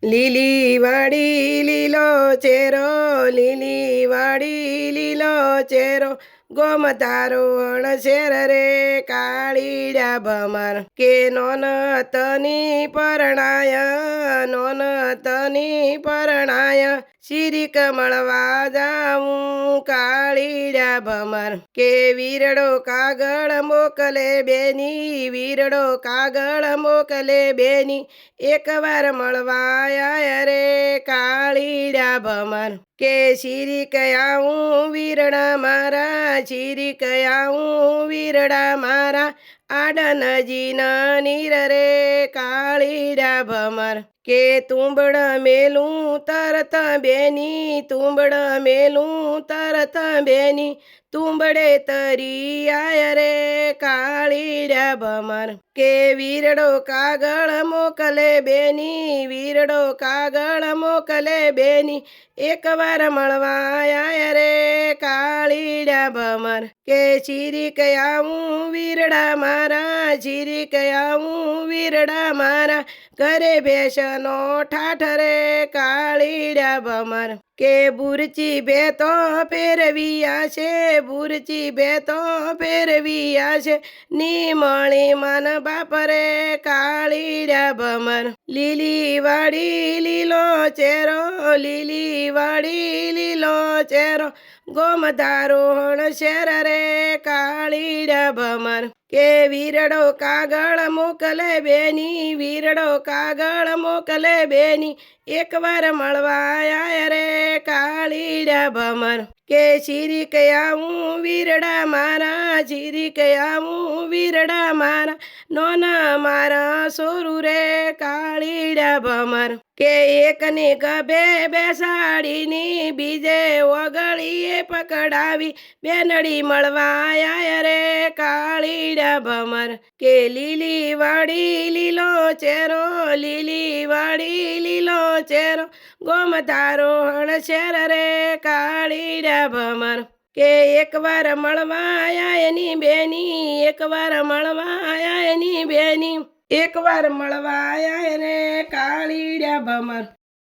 લીલી વાડી લીલો ચેરો, લીલી વાડી લીલો ચેરો, ગોમતારો અણશેર રે કાળીડા ભમર. કે નોન તની પરણાય, નોન તની પરણાય, શ્રી કમળવા જાઉં કાળીડા ભમર. કે વીરડો કાગળ મોકલે બેની, વીરડો કાગળ મોકલે બેની, એકવાર મળવા આયા રે કાળીડા ભમર. કે શીરી કયાઉં વીરડા મારા, શીરી કયાઉં વીરડા મારા, આડનજી નીર રે કાળીડા ભમર. કે તુંબડ મેલું તરત બેની, તુંબડ મેલું તરત બેની, તુંબડે તરી આય રે કાળીડા ભમર. કે વીરડો કાગળ મોકલે બેની, વીરડો કાગળ મોકલે બેની, એકવાર મળવા આય રે કાળીડા ભમર. કે શીરી કયાઉં વીરડા મારા, શીરી કયાઉં વીરડા મારા, ઘરે ભેંસનો ઠાઠ રે કાળીડા ભમર. કે બુરચી ભેતો ફેરવ્યા છે, બુરચી ભેતો ફેરવ્યા છે, નીમળી મન બાપ રે કાળીડા ભમર. લીલી વાડી લીલો ચેરો, લીલી વાડી લીલો ચેરો, ગોમધારો અણશેર રે કાળીડા ભમર. કે વીરડો કાગળ મોકલે બેની, વીરડો કાગળ મોકલે બેની, એકવાર મળવા આય રે કાળીડા ભમર. કે શીરી કયાઉં વીરડા મારા, શીરી કયાઉં વીરડા મારા, નોના મારા સોરું રે કાળીડા ભમર. કે એકને ગભે બેસાડીની, બીજે ઓગળીએ પકડાવી, બેનડી મળવા આય રે કાળીડા ભમર. કે લીલી વાડી લીલો ચેરો, લીલી વાડી લીલો ચેરો, ગોમધારો અણશેર રે કાળીડા ભમર. કે એકવાર મળવા આયા એની બેની, એકવાર મળવા આયા એની બેની, એકવાર મળવા આયા રે કાળીડા ભમર.